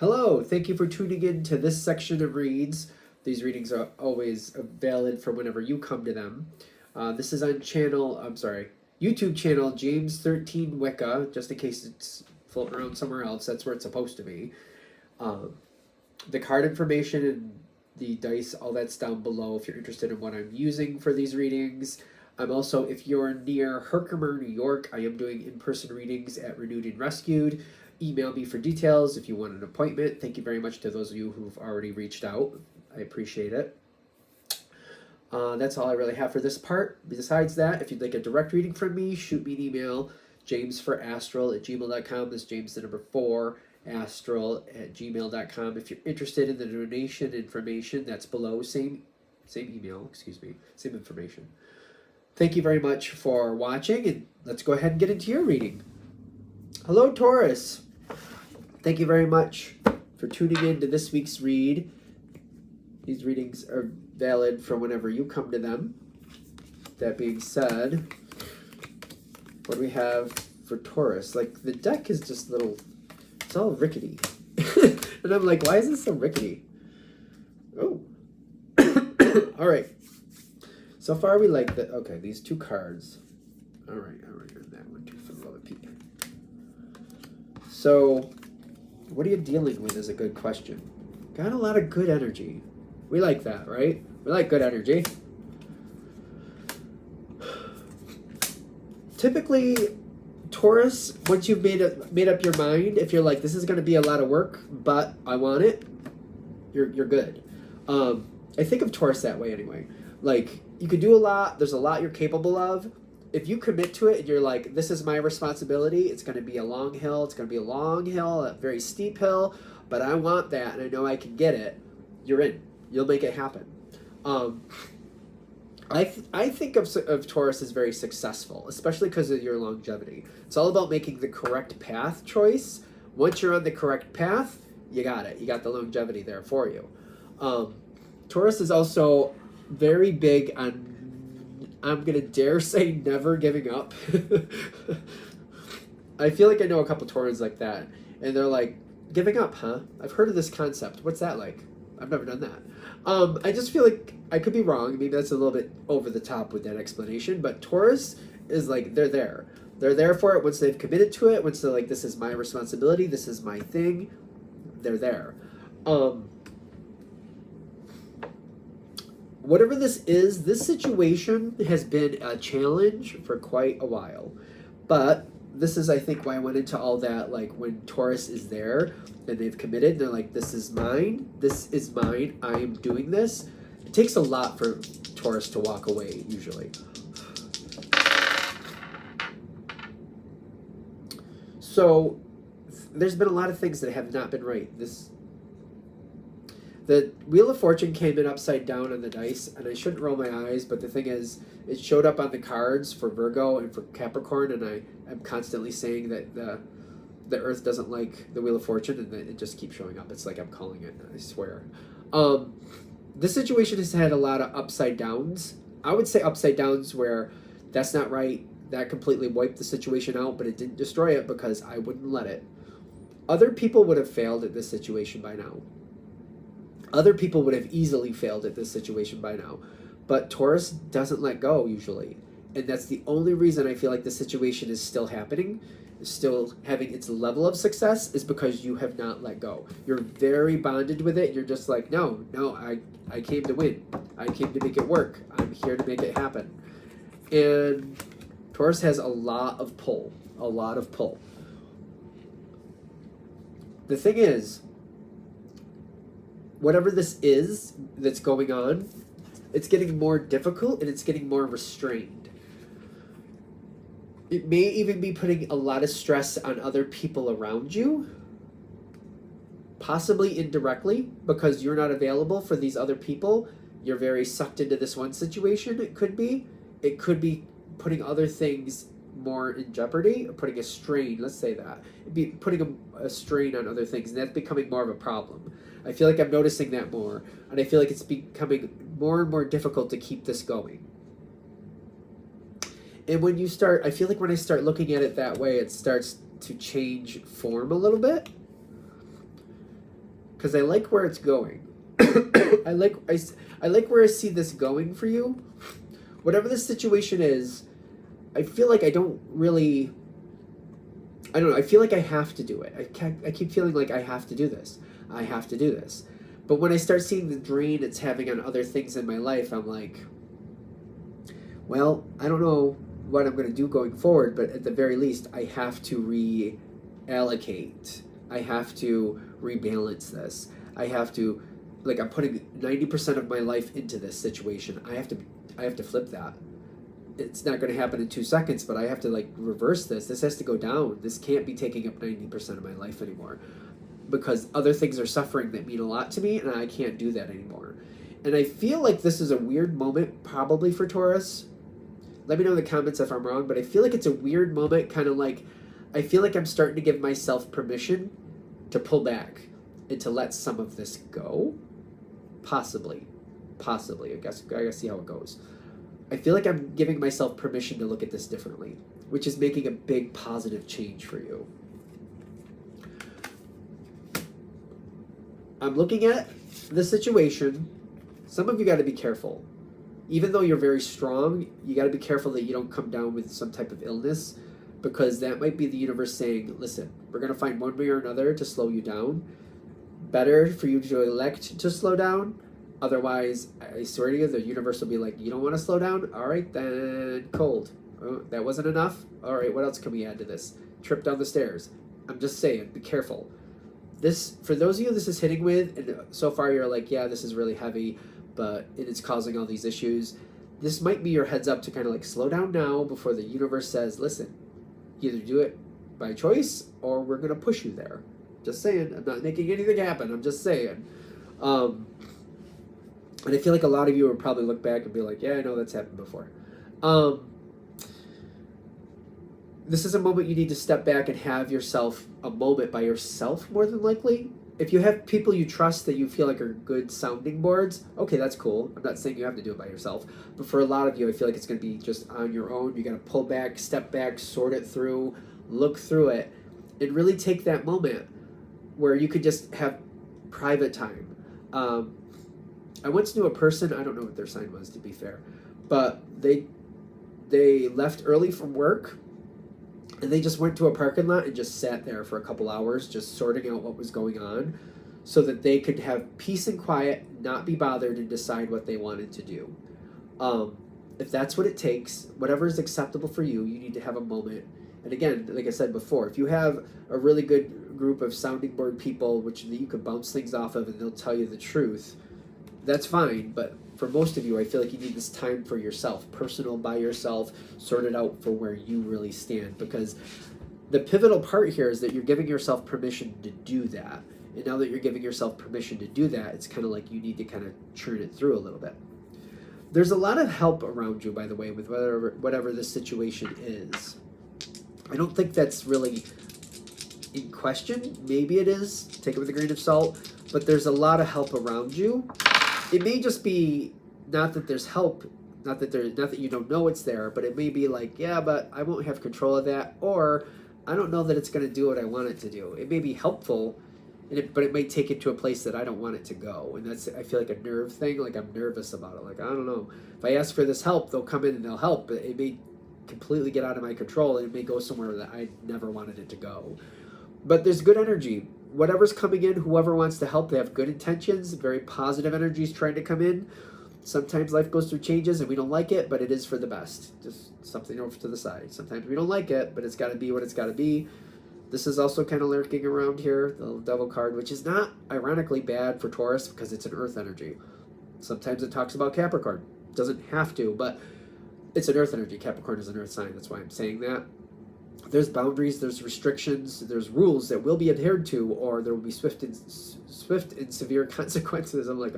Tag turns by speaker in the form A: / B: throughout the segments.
A: Hello, thank you for tuning in to this section of reads. These readings are always valid for whenever you come to them. This is on YouTube channel James13 Wicca, just in case it's floating around somewhere else. That's where it's supposed to be. The card information and the dice, all that's down below if you're interested in what I'm using for these readings. I'm also, if you're near Herkimer, New York, I am doing in-person readings at Renewed and Rescued. Email me for details if you want an appointment. Thank you very much to those of you who've already reached out. I appreciate it. That's all I really have for this part. Besides that, if you'd like a direct reading from me, shoot me an email, jamesforastral@gmail.com. That's James the number 4, astral@gmail.com. If you're interested in the donation information, that's below. Same email, same information. Thank you very much for watching, and let's go ahead and get into your reading. Hello, Taurus. Thank you very much for tuning in to this week's read. These readings are valid for whenever you come to them. That being said, what do we have for Taurus? Like, the deck is just little, it's all rickety. And I'm like, why is this so rickety? Oh. All right. So far we like that. Okay, these two cards. All right, and that one too for the love of people. So, what are you dealing with is a good question. Got a lot of good energy. We like that, right? We like good energy. Typically, Taurus, once you've made up your mind, if you're like, this is going to be a lot of work, but I want it, you're good. I think of Taurus that way anyway. Like, you could do a lot. There's a lot you're capable of. If you commit to it and you're like, this is my responsibility, it's going to be a long hill. It's going to be a long hill, a very steep hill, but I want that and I know I can get it. You're in. You'll make it happen. I think of Taurus as very successful, especially because of your longevity. It's all about making the correct path choice. Once you're on the correct path, you got it. You got the longevity there for you. Taurus is also very big on, I'm going to dare say, never giving up. I feel like I know a couple Taurans like that. And they're like, giving up, huh? I've heard of this concept. What's that like? I've never done that. I just feel like I could be wrong. Maybe that's a little bit over the top with that explanation. But Taurus is like, they're there. They're there for it once they've committed to it. Once they're like, this is my responsibility. This is my thing. They're there. Whatever this is, this situation has been a challenge for quite a while. But this is, I think, why I went into all that, like, when Taurus is there and they've committed, they're like, this is mine, I am doing this. It takes a lot for Taurus to walk away, usually. So, there's been a lot of things that have not been right. The Wheel of Fortune came in upside down on the dice, and I shouldn't roll my eyes, but the thing is, it showed up on the cards for Virgo and for Capricorn, and I'm constantly saying that the Earth doesn't like the Wheel of Fortune, and that it just keeps showing up. It's like I'm calling it, I swear. This situation has had a lot of upside downs. I would say upside downs where that's not right, that completely wiped the situation out, but it didn't destroy it because I wouldn't let it. Other people would have failed at this situation by now. Other people would have easily failed at this situation by now. But Taurus doesn't let go, usually. And that's the only reason I feel like the situation is still happening, still having its level of success, is because you have not let go. You're very bonded with it. You're just like, no, I came to win. I came to make it work. I'm here to make it happen. And Taurus has a lot of pull. A lot of pull. The thing is, whatever this is that's going on, it's getting more difficult and it's getting more restrained. It may even be putting a lot of stress on other people around you, possibly indirectly, because you're not available for these other people. You're very sucked into this one situation, it could be. It could be putting other things more in jeopardy, or putting a strain, let's say that. It'd be putting a strain on other things, and that's becoming more of a problem. I feel like I'm noticing that more, and I feel like it's becoming more and more difficult to keep this going. And when you start, I feel like when I start looking at it that way, it starts to change form a little bit. because I like where it's going. I like where I see this going for you. Whatever the situation is, I feel like I don't really, I don't know, I feel like I have to do it. I keep feeling like I have to do this. I have to do this. But when I start seeing the drain it's having on other things in my life, I'm like, well, I don't know what I'm going to do going forward, but at the very least, I have to reallocate. I have to rebalance this. I have to, like, I'm putting 90% of my life into this situation. I have to flip that. It's not going to happen in 2 seconds, but I have to, like, reverse this. This has to go down. This can't be taking up 90% of my life anymore, because other things are suffering that mean a lot to me, and I can't do that anymore. And I feel like this is a weird moment, probably for Taurus. Let me know in the comments if I'm wrong, but I feel like it's a weird moment, kind of like, I feel like I'm starting to give myself permission to pull back and to let some of this go. Possibly. I guess I gotta see how it goes. I feel like I'm giving myself permission to look at this differently, which is making a big positive change for you. I'm looking at the situation. Some of you got to be careful. Even though you're very strong, you got to be careful that you don't come down with some type of illness, because that might be the universe saying, listen, we're going to find one way or another to slow you down. Better for you to elect to slow down. Otherwise, I swear to you, the universe will be like, you don't want to slow down? All right, then cold. Oh, that wasn't enough? All right, what else can we add to this? Trip down the stairs. I'm just saying, be careful. This, for those of you this is hitting with, and so far you're like, yeah, this is really heavy, but it's causing all these issues. This might be your heads up to kind of like slow down now before the universe says, listen, either do it by choice or we're going to push you there. Just saying. I'm not making anything happen. I'm just saying. And I feel like a lot of you would probably look back and be like, yeah, I know that's happened before. This is a moment you need to step back and have yourself a moment by yourself, more than likely. If you have people you trust that you feel like are good sounding boards, okay, that's cool. I'm not saying you have to do it by yourself. But for a lot of you, I feel like it's going to be just on your own. You got to pull back, step back, sort it through, look through it, and really take that moment where you could just have private time. I once knew a person, I don't know what their sign was, to be fair, but they left early from work, and they just went to a parking lot and just sat there for a couple hours, just sorting out what was going on, so that they could have peace and quiet, not be bothered, and decide what they wanted to do. If that's what it takes, whatever is acceptable for you, you need to have a moment. And again, like I said before, if you have a really good group of sounding board people, which you could bounce things off of, and they'll tell you the truth, that's fine. But for most of you, I feel like you need this time for yourself, personal, by yourself, sort it out for where you really stand. Because the pivotal part here is that you're giving yourself permission to do that. And now that you're giving yourself permission to do that, it's kind of like you need to kind of churn it through a little bit. There's a lot of help around you, by the way, with whatever the situation is. I don't think that's really in question. Maybe it is. Take it with a grain of salt. But there's a lot of help around you. It may just be not that there's help, not that you don't know it's there, but it may be like, yeah, but I won't have control of that, or I don't know that it's going to do what I want it to do. It may be helpful, but it might take it to a place that I don't want it to go. And that's, I feel like, a nerve thing. Like, I'm nervous about it. Like, I don't know. If I ask for this help, they'll come in and they'll help, but it may completely get out of my control, and it may go somewhere that I never wanted it to go. But there's good energy. Whatever's coming in, whoever wants to help, they have good intentions, very positive energies trying to come in. Sometimes life goes through changes and we don't like it, but it is for the best. Just something over to the side. Sometimes we don't like it, but it's got to be what it's got to be. This is also kind of lurking around here, the Devil card, which is not ironically bad for Taurus because it's an earth energy. Sometimes it talks about Capricorn. It doesn't have to, but it's an earth energy. Capricorn is an earth sign. That's why I'm saying that. There's boundaries, there's restrictions, there's rules that will be adhered to, or there will be swift and severe consequences. I'm like,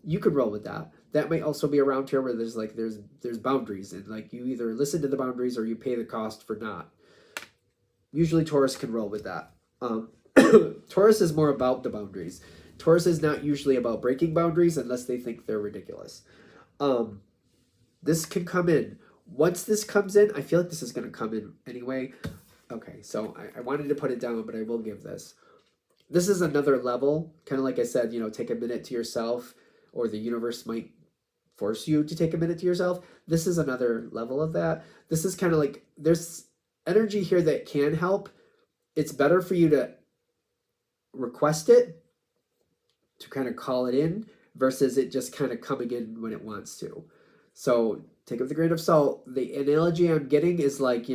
A: you could roll with that. That might also be around here where there's boundaries, and like you either listen to the boundaries or you pay the cost for not. Usually Taurus can roll with that. Taurus is more about the boundaries. Taurus is not usually about breaking boundaries unless they think they're ridiculous. This can come in. Once this comes in, I feel like this is going to come in anyway. Okay, so I wanted to put it down, but I will give this. This is another level, kind of like I said, take a minute to yourself, or the universe might force you to take a minute to yourself. This is another level of that. This is kind of like, there's energy here that can help. It's better for you to request it, to kind of call it in, versus it just kind of coming in when it wants to. So take it with a grain of salt. The analogy I'm getting is like,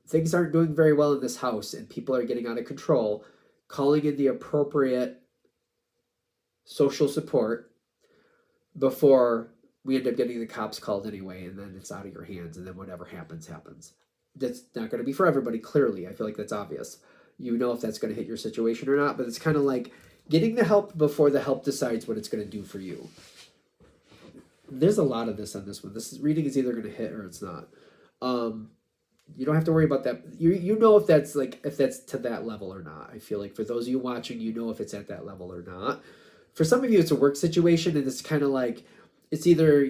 A: things aren't doing very well in this house and people are getting out of control. Calling in the appropriate social support before we end up getting the cops called anyway, and then it's out of your hands, and then whatever happens, happens. That's not going to be for everybody, clearly. I feel like that's obvious. You know if that's going to hit your situation or not, but it's kind of like getting the help before the help decides what it's going to do for you. There's a lot of this on this one. This reading is either going to hit or it's not. You don't have to worry about that. You know if that's to that level or not. I feel like for those of you watching, you know if it's at that level or not. For some of you, it's a work situation, and it's kind of like, it's either,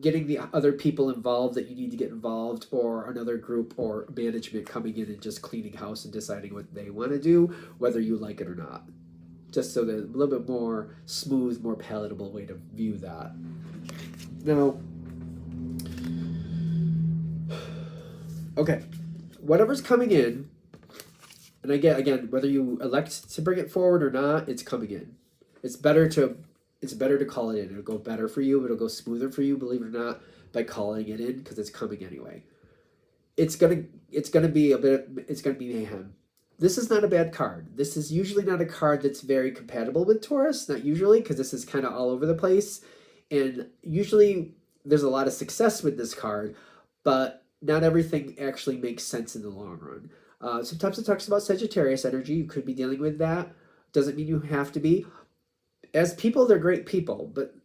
A: getting the other people involved that you need to get involved, or another group or management coming in and just cleaning house and deciding what they want to do, whether you like it or not. Just so there's a little bit more smooth, more palatable way to view that. Now, okay, whatever's coming in, and again, whether you elect to bring it forward or not, it's coming in. It's better to call it in. It'll go better for you. It'll go smoother for you, believe it or not, by calling it in, because it's coming anyway. It's gonna be mayhem. This is not a bad card. This is usually not a card that's very compatible with Taurus. Not usually, because this is kind of all over the place. And usually there's a lot of success with this card, but not everything actually makes sense in the long run. Sometimes it talks about Sagittarius energy. You could be dealing with that. Doesn't mean you have to be. As people, they're great people, but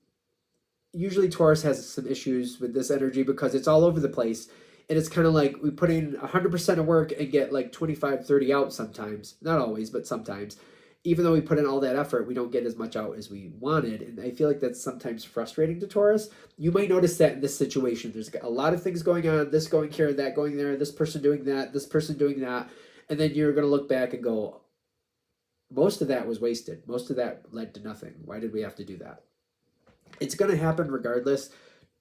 A: usually Taurus has some issues with this energy because it's all over the place. And it's kind of like we put in 100% of work and get like 25, 30 out sometimes. Not always, but sometimes. Even though we put in all that effort, we don't get as much out as we wanted. And I feel like that's sometimes frustrating to Taurus. You might notice that in this situation. There's a lot of things going on, this going here, that going there, this person doing that, this person doing that. And then you're going to look back and go, most of that was wasted. Most of that led to nothing. Why did we have to do that? It's going to happen regardless.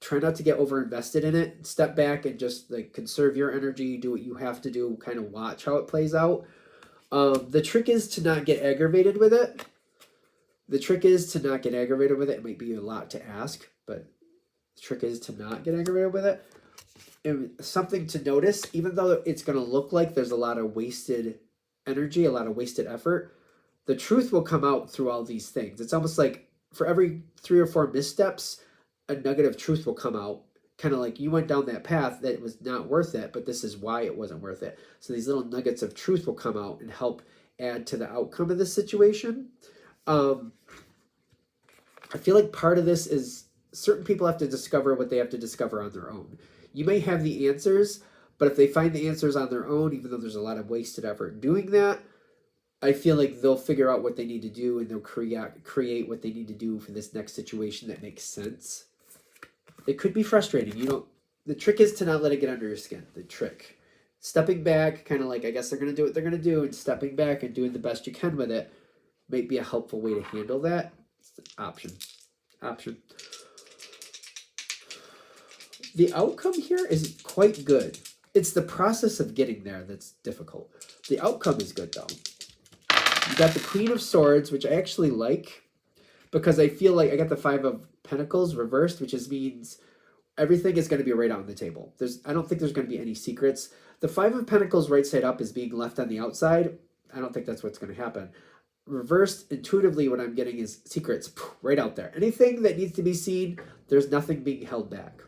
A: Try not to get overinvested in it. Step back and just like conserve your energy. Do what you have to do. Kind of watch how it plays out. The trick is to not get aggravated with it. It might be a lot to ask, but the trick is to not get aggravated with it. And something to notice, even though it's going to look like there's a lot of wasted energy, a lot of wasted effort, the truth will come out through all these things. It's almost like for every 3 or 4 missteps, a nugget of truth will come out. Kind of like you went down that path that was not worth it, but this is why it wasn't worth it. So these little nuggets of truth will come out and help add to the outcome of this situation. I feel like part of this is certain people have to discover what they have to discover on their own. You may have the answers, but if they find the answers on their own, even though there's a lot of wasted effort doing that, I feel like they'll figure out what they need to do, and they'll create what they need to do for this next situation that makes sense. It could be frustrating. The trick is to not let it get under your skin. The trick. Stepping back, kind of like, I guess they're going to do what they're going to do, and stepping back and doing the best you can with it might be a helpful way to handle that. It's an option. The outcome here is quite good. It's the process of getting there that's difficult. The outcome is good, though. You got the Queen of Swords, which I actually like, because I feel like I got the 5 of Pentacles reversed, which means everything is going to be right out on the table. I don't think there's going to be any secrets. The 5 of Pentacles right side up is being left on the outside. I don't think that's what's going to happen. Reversed, intuitively, what I'm getting is secrets right out there. Anything that needs to be seen, there's nothing being held back.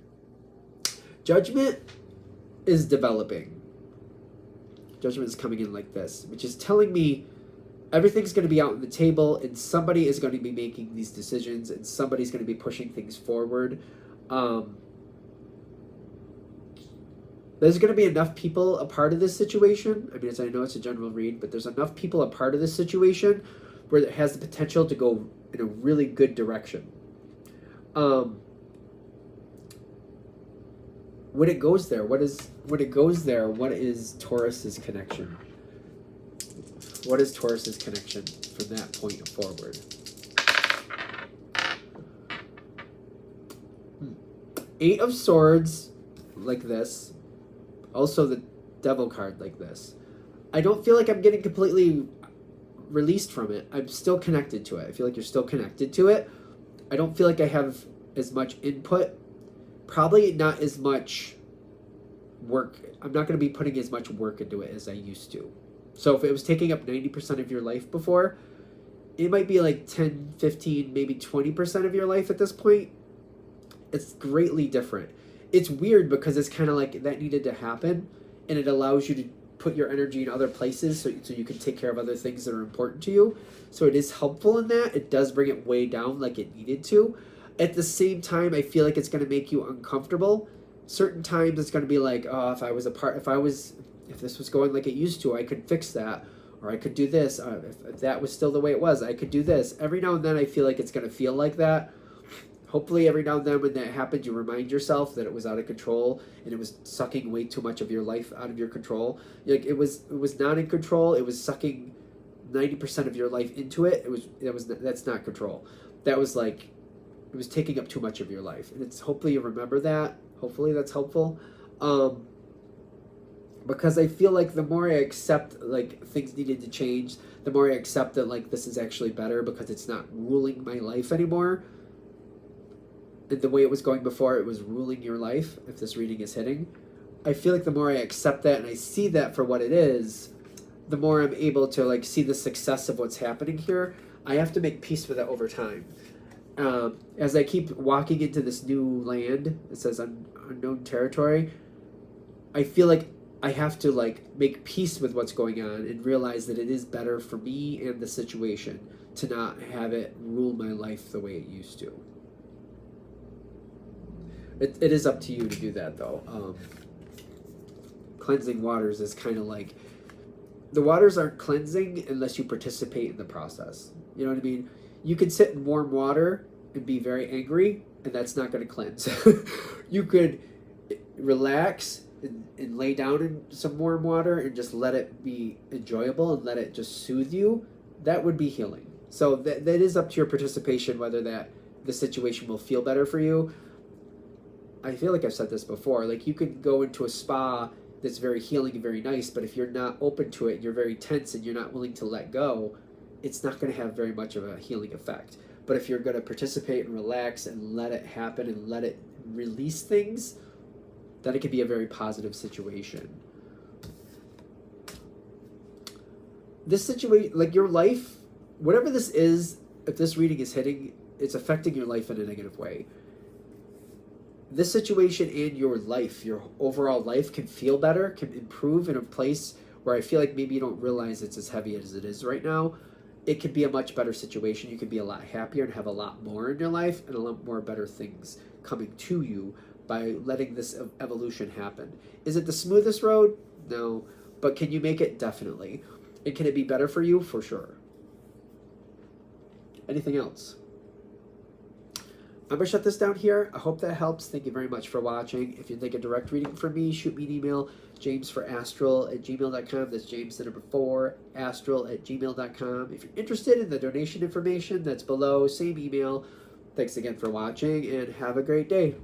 A: Judgment is developing. Judgment is coming in like this, which is telling me everything's going to be out on the table, and somebody is going to be making these decisions, and somebody's going to be pushing things forward. There's going to be enough people a part of this situation. I mean, I know it's a general read, but there's enough people a part of this situation where it has the potential to go in a really good direction. When it goes there, what is Taurus's connection? What is Taurus's connection from that point forward? Eight of Swords, like this. Also the Devil card, like this. I don't feel like I'm getting completely released from it. I'm still connected to it. I feel like you're still connected to it. I don't feel like I have as much input. Probably not as much work. I'm not going to be putting as much work into it as I used to. So if it was taking up 90% of your life before, it might be like 10, 15, maybe 20% of your life at this point. It's greatly different. It's weird because it's kind of like that needed to happen, and it allows you to put your energy in other places so you can take care of other things that are important to you. So it is helpful in that. It does bring it way down like it needed to. At the same time, I feel like it's going to make you uncomfortable. Certain times it's going to be like, oh, if this was going like it used to, I could fix that, or I could do this. If that was still the way it was, I could do this. Every now and then I feel like it's going to feel like that. Hopefully every now and then when that happens, you remind yourself that it was out of control and it was sucking way too much of your life out of your control. Like it was not in control. It was sucking 90% of your life into it. That's not control. That was like, it was taking up too much of your life. And it's hopefully you remember that. Hopefully that's helpful. Because I feel like the more I accept like things needed to change, the more I accept that like this is actually better because it's not ruling my life anymore. The way it was going before, it was ruling your life, if this reading is hitting. I feel like the more I accept that and I see that for what it is, the more I'm able to like see the success of what's happening here. I have to make peace with it over time. As I keep walking into this new land, it says unknown territory, I feel like I have to like make peace with what's going on and realize that it is better for me and the situation to not have it rule my life the way it used to. It is up to you to do that, though. Cleansing waters is kind of like... The waters aren't cleansing unless you participate in the process. You know what I mean? You can sit in warm water and be very angry, and that's not going to cleanse. You could relax and lay down in some warm water and just let it be enjoyable and let it just soothe you. That would be healing. So that is up to your participation, whether the situation will feel better for you. I feel like I've said this before, like you could go into a spa that's very healing and very nice, but if you're not open to it and you're very tense and you're not willing to let go, it's not going to have very much of a healing effect. But if you're going to participate and relax and let it happen and let it release things, then it can be a very positive situation. This situation, like your life, whatever this is, if this reading is hitting, it's affecting your life in a negative way. This situation and your life, your overall life can feel better, can improve in a place where I feel like maybe you don't realize it's as heavy as it is right now. It could be a much better situation. You could be a lot happier and have a lot more in your life and a lot more better things coming to you by letting this evolution happen. Is it the smoothest road? No. But can you make it? Definitely. And can it be better for you? For sure. Anything else? I'm going to shut this down here. I hope that helps. Thank you very much for watching. If you'd like a direct reading from me, shoot me an email, jamesforastral@gmail.com. That's James the number 4, astral@gmail.com. If you're interested in the donation information, that's below, same email. Thanks again for watching, and have a great day.